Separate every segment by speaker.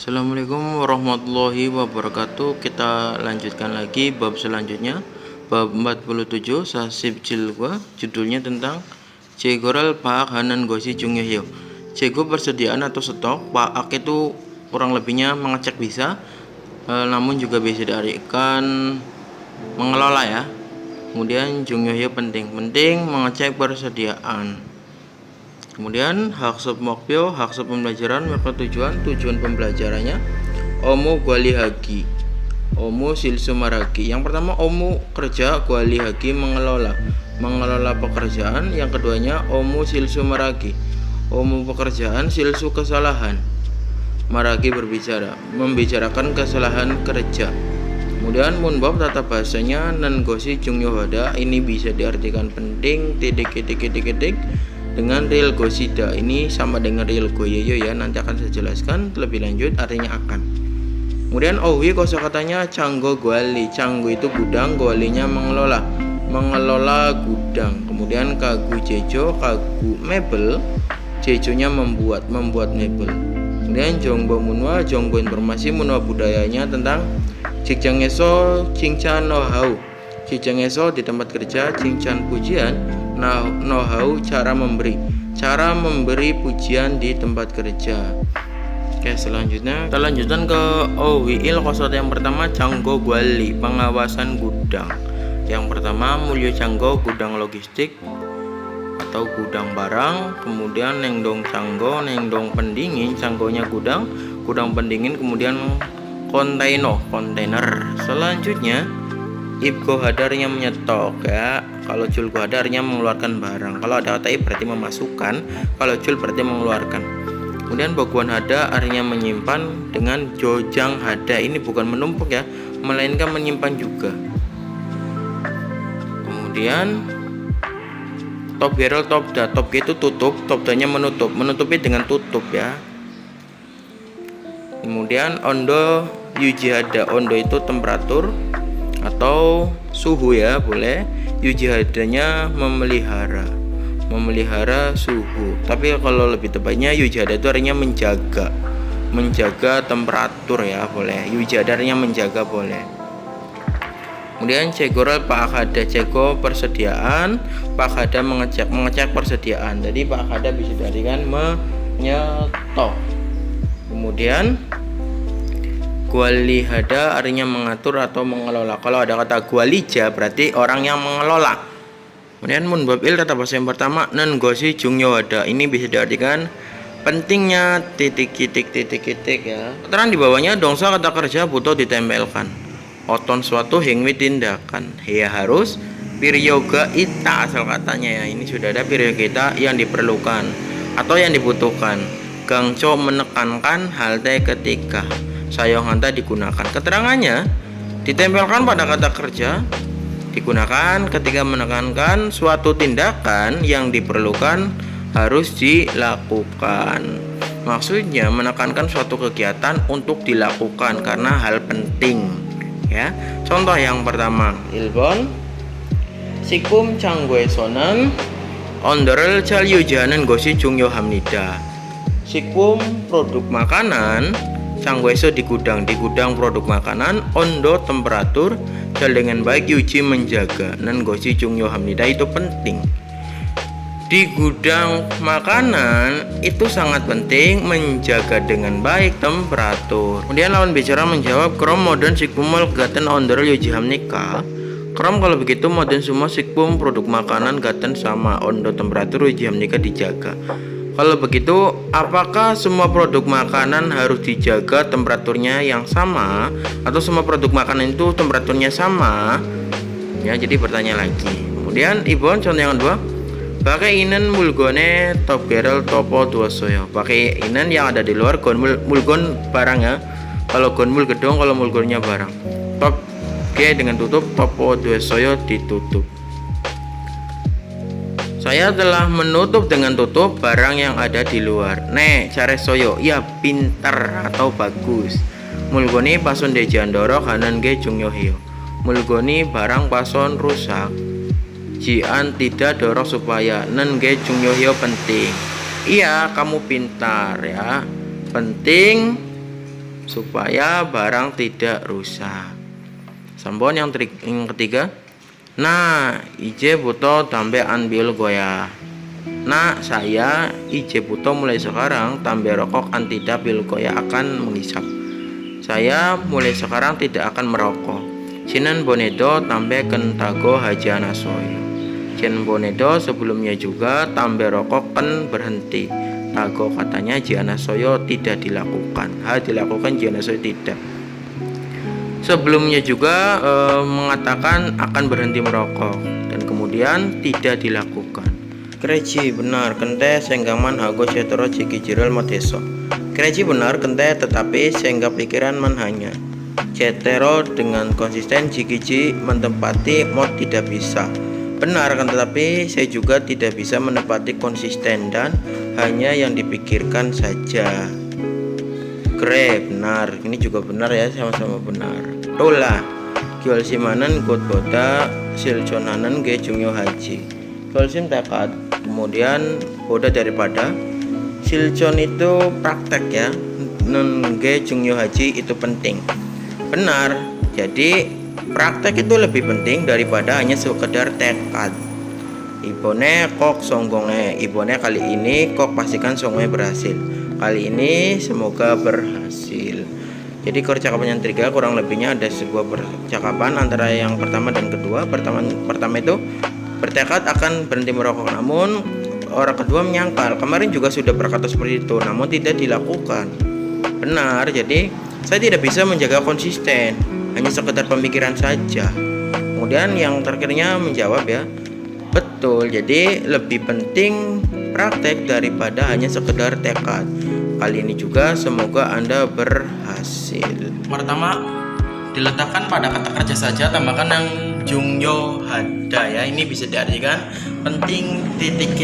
Speaker 1: Assalamualaikum warahmatullahi wabarakatuh. Kita lanjutkan lagi bab selanjutnya, bab 47 Sasib Jilwa. Judulnya tentang Jegoral Paak Hanan Gosi Jungyohyo. Jego persediaan atau stok. Paak itu kurang lebihnya mengecek bisa, namun juga bisa diartikan mengelola ya. Kemudian Jungyohyo penting mengecek persediaan. Kemudian Haksep Mokpyo, Haksep pembelajaran, maka tujuan pembelajarannya Omu Gwali Hagi, Omu Silsu Maragi. Yang pertama Omu kerja, Gwali Hagi mengelola pekerjaan. Yang keduanya Omu Silsu Maragi, Omu pekerjaan, Silsu kesalahan, Maragi berbicara, membicarakan kesalahan kerja. Kemudian Munbab tata bahasanya Nengosi Jungyohada, ini bisa diartikan penting dengan real gosida. Ini sama dengan real goyeyo ya, nanti akan saya jelaskan lebih lanjut artinya akan. Kemudian Owi kosakatanya Canggo Gwali. Canggo itu gudang, Gwalinya mengelola gudang. Kemudian Kagu Jejo, Kagu mebel, Jejonya membuat mebel. Kemudian Jongbo Munwa, Jongbo informasi, Munwa budayanya tentang Jikjangeso Cingchan know-how. Jikjangeso di tempat kerja, Cingchan pujian, know-how cara memberi pujian di tempat kerja. Oke, selanjutnya kita lanjutkan ke Owiil kosot. Yang pertama Canggo Gwali, pengawasan gudang. Yang pertama Mulyo Canggo, gudang logistik atau gudang barang. Kemudian Nengdong Canggo, Nengdong pendingin, Canggonya gudang pendingin. Kemudian kontainer. Selanjutnya Ibgo hadarnya menyetok ya. Kalau Jul hadarnya mengeluarkan barang. Kalau ada kata berarti memasukkan, kalau Jul berarti mengeluarkan. Kemudian Boguan hada artinya menyimpan dengan Jojang hada, ini bukan menumpuk ya, melainkan menyimpan juga. Kemudian Top Gerol Topda, Top itu tutup, Topdanya menutupi dengan tutup ya. Kemudian Ondo Yujihada, Ondo itu temperatur atau suhu ya, boleh. Yujihadanya memelihara suhu. Tapi kalau lebih tepatnya Yujihada itu artinya menjaga temperatur ya, boleh. Yujihada artinya menjaga, boleh. Kemudian Cegoral Pak Hada, Cego persediaan, Pak Hada mengecek persediaan. Jadi Pak Hada bisa diartikan menyetok. Kemudian Gwali hada artinya mengatur atau mengelola. Kalau ada kata gwalija berarti orang yang mengelola. Kemudian Munbabil tata bahasa yang pertama Nengosi Jungyohada, ini bisa diartikan pentingnya ya. Keterangan di bawahnya dongsa kata kerja butuh ditempelkan. Oton suatu hingwi tindakan. Ya harus piryoga ita asal katanya ya. Ini sudah ada piryoga ita yang diperlukan atau yang dibutuhkan. Gangco menekankan halte ketika. Sayonghanta digunakan. Keterangannya ditempelkan pada kata kerja, digunakan ketika menekankan suatu tindakan yang diperlukan harus dilakukan. Maksudnya menekankan suatu kegiatan untuk dilakukan karena hal penting ya. Contoh yang pertama Ilbon Sikum Changguesonan Onderel Chalyujanan Gosi Jungyohamnida. Sikum produk makanan, Canggueso di gudang produk makanan, Ondo temperatur, jal dengan baik, Yuji menjaga, Nengosi Jungyohamnida itu penting. Di gudang makanan itu sangat penting menjaga dengan baik temperatur. Kemudian lawan bicara menjawab Krom modern sikpumel gaten ondorel yujihamnika. Krom kalau begitu modern semua sikpum produk makanan gaten sama ondo temperatur yujihamnika dijaga. Kalau begitu, apakah semua produk makanan harus dijaga temperaturnya yang sama atau semua produk makanan itu temperaturnya sama? Ya, jadi bertanya lagi. Kemudian Ibon contoh yang kedua, pakai inen mulgone top gerel topo dua soyo. Pakai inen yang ada di luar, mulgon barang ya. Kalau gonmul gedung, kalau mulgonnya barang. Top G dengan tutup, topo dua soyo ditutup. Saya telah menutup dengan tutup barang yang ada di luar. Care soyo, ya pintar atau bagus. Mulgoni pason dejandoro kanan ge Jungyohyo. Mulgoni barang pason rusak. Jian tidak dorong supaya nenge Jungyohyo penting. Iya, kamu pintar ya. Penting supaya barang tidak rusak. Sampun yang ketiga. Nah, ije butuh tambah anbil goya. Nah, saya ije butuh mulai sekarang tambah rokok an tidak bil goya akan menghisap. Saya mulai sekarang tidak akan merokok. Sinan bonedo tambah kentago hajana soyo. Jen bonedo sebelumnya juga tambah rokok kan berhenti. Tago katanya jana soyo tidak dilakukan. Dilakukan jana soyo tidak. Sebelumnya juga mengatakan akan berhenti merokok dan kemudian tidak dilakukan. Kreji benar kente senggaman hago cetro ciki jiral modeso. Kreji benar kente tetapi sehingga pikiran man hanya. Cetero dengan konsisten jiki menempati mod tidak bisa. Benar kan, tetapi saya juga tidak bisa menepati konsisten dan hanya yang dipikirkan saja. Kre benar, ini juga benar ya, sama-sama benar. Tola Gyol simanan got boda silconanan ge jungyo haji. Gyol sim tekad, kemudian boda daripada silcon itu praktek ya. Nun ge jungyo haji itu penting. Benar. Jadi praktek itu lebih penting daripada hanya sekedar tekad. Ibone kok songgongnya. Ibone kali ini kok pastikan songgongnya berhasil. Kali ini semoga berhasil. Jadi percakapan yang ketiga kurang lebihnya ada sebuah percakapan antara yang pertama dan kedua. Pertama itu bertekad akan berhenti merokok, namun orang kedua menyangkal. Kemarin juga sudah berkata seperti itu, namun tidak dilakukan. Benar. Jadi saya tidak bisa menjaga konsisten, hanya sekedar pemikiran saja. Kemudian yang terakhirnya menjawab ya, betul. Jadi lebih penting praktek daripada hanya sekedar tekad. Kali ini juga semoga Anda berhasil. Pertama, diletakkan pada kata kerja saja, tambahkan yang jungyo hada ya. Ini bisa diartikan penting titik.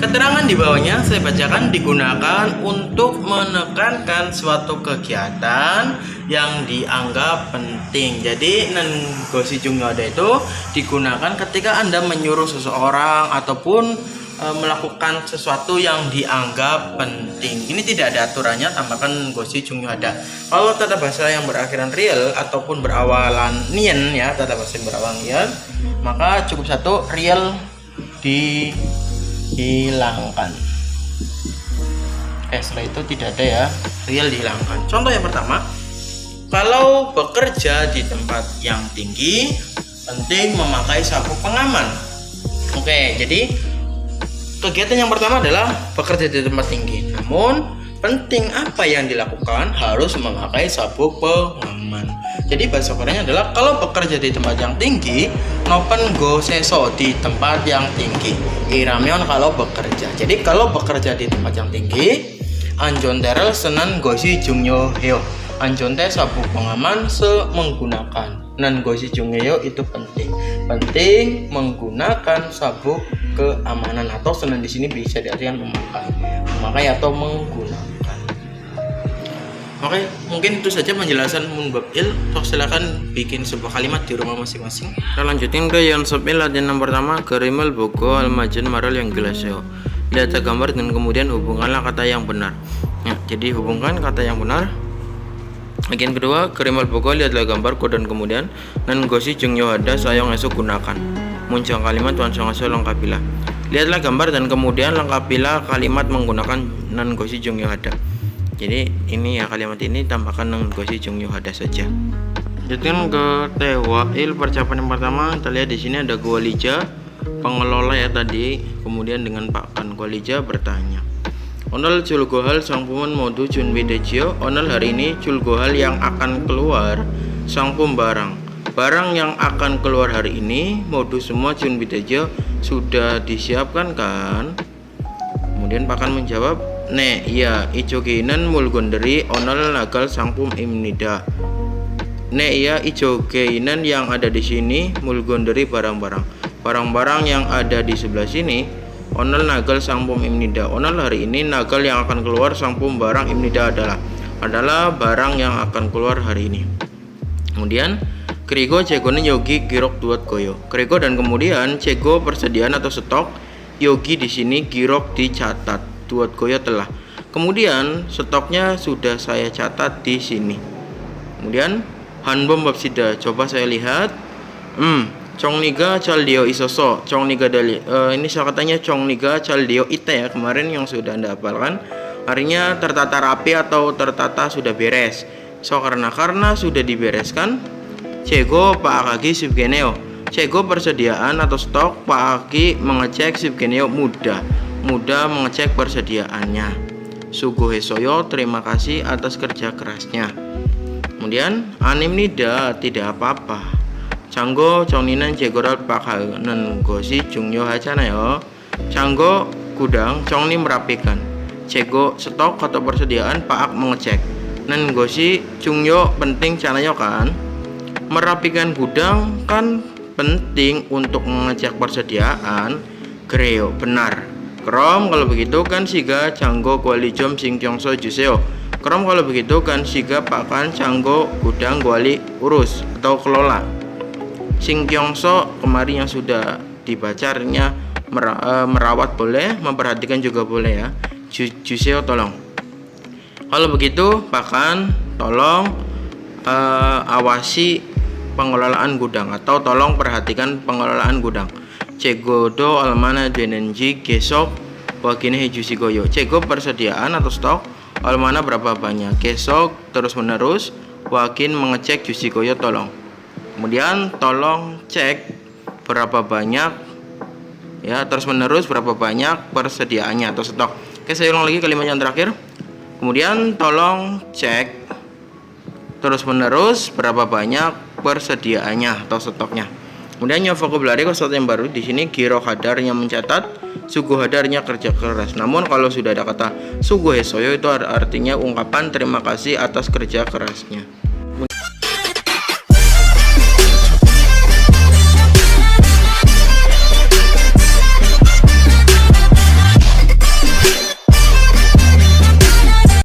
Speaker 1: Keterangan di bawahnya saya bacakan digunakan untuk menekankan suatu kegiatan yang dianggap penting. Jadi gosi jungyo hada itu digunakan ketika Anda menyuruh seseorang ataupun melakukan sesuatu yang dianggap penting. Ini tidak ada aturannya, tambahkan gosi jungyo hada. Kalau tata bahasa yang berakhiran real ataupun berawalan nien ya, tata bahasa yang berawalan nien, maka cukup satu real dihilangkan. Setelah itu tidak ada ya, real dihilangkan. Contoh yang pertama, kalau bekerja di tempat yang tinggi, penting memakai sabuk pengaman. Oke, jadi kegiatan yang pertama adalah bekerja di tempat tinggi. Namun penting apa yang dilakukan harus memakai sabuk pengaman. Jadi bahasa Koreanya adalah kalau bekerja di tempat yang tinggi, nopen go seso di tempat yang tinggi. Iramyeon kalau bekerja. Jadi kalau bekerja di tempat yang tinggi, anjon terel senen gosi jungyo heo. Anjon teh sabuk pengaman menggunakan. Nan gosi jungyo itu penting. Penting menggunakan sabuk keamanan atau senen di sini bisa diartikan memakai atau menggunakan. Oke, mungkin itu saja penjelasan munbab il. Silakan bikin sebuah kalimat di rumah masing-masing. Kita lanjutin ke yang sepil latihan yang pertama, gerimal bogo almajen maral yang gelaseo. Lihat gambar dan kemudian hubungkanlah kata yang benar. Ya, jadi hubungkan kata yang benar. Bagian kedua, gerimal bogo lihatlah gambar dan kemudian nan gosi jungyo hada sayong esok gunakan. Muncul kalimat wansong aso lengkapilah. Lihatlah gambar dan kemudian lengkapilah kalimat menggunakan nan gosi jungyo hada. Jadi ini ya, kalimat ini tambahkan nan gosi jungyo hada saja. Lanjutkan ke tewail percakapan yang pertama. Kita lihat di sini ada Gwalija, pengelola ya tadi. Kemudian dengan Pak Kan Gwalija bertanya, Onal julgohal sangpuman modu jun bedejio. Onal hari ini julgohal yang akan keluar sangpum barang. Barang yang akan keluar hari ini modus semua jun bidejo sudah disiapkan kan? Kemudian Pakan menjawab, "Ne, iya, ijo keinan mulgonderi onal nagal sangpum imnida." Ne, iya, ijo keinan yang ada di sini mulgonderi barang-barang. Barang-barang yang ada di sebelah sini onal nagal sangpum imnida. Onal hari ini nagal yang akan keluar sangpum barang imnida adalah barang yang akan keluar hari ini. Kemudian Krigo cegonen yogi girok duat goyo. Krigo dan kemudian cego persediaan atau stok, yogi di sini girok dicatat, duat goyo telah. Kemudian stoknya sudah saya catat di sini. Kemudian hanbom babsida, coba saya lihat. Chongniga chaldio isoso, Chongniga dali. Ini katanya Chongniga chaldio ite ya, kemarin yang sudah Anda hafalkan. Artinya tertata rapi atau tertata sudah beres. So karena sudah dibereskan, Cego Pak Aki Subgeneo. Cego persediaan atau stok, Pak Aki mengecek Subgeneo mudah mengecek persediaannya. Sugo Hesoyo, terima kasih atas kerja kerasnya. Kemudian anim nida, tidak apa-apa. Canggo Chongninan Cegoral Pakhanen Gosi Jungyo Hacanayo. Canggo gudang Chongni merapikan. Cego stok atau persediaan, Pak mengecek. Nen Gosi Jungyo penting canayo kan. Merapikan gudang kan penting untuk mengecek persediaan. Greo benar. Krom kalau begitu kan siga Canggo Kuali Jom Sing Kyongso Juseo. Krom kalau begitu kan siga pakan Canggo gudang Kuali urus atau kelola. Sing Kyongso kemarin yang sudah dibaca artinya merawat boleh, memperhatikan juga boleh ya. Juseo tolong. Kalau begitu bahkan tolong awasi pengelolaan gudang atau tolong perhatikan pengelolaan gudang. Cegodo almana denenji gesok wakine hejusigoyo. Cego persediaan atau stok almana berapa banyak, gesok terus menerus, wakin mengecek jusigoyo tolong. Kemudian tolong cek berapa banyak ya, terus menerus berapa banyak persediaannya atau stok. Oke, saya ulang lagi kalimat yang terakhir. Kemudian tolong cek terus menerus berapa banyak persediaannya atau stoknya. Kemudian new vocabulary kosakata yang baru di sini, giro hadarnya mencatat, sugu hadarnya kerja keras. Namun kalau sudah ada kata sugu hesoyo itu artinya ungkapan terima kasih atas kerja kerasnya.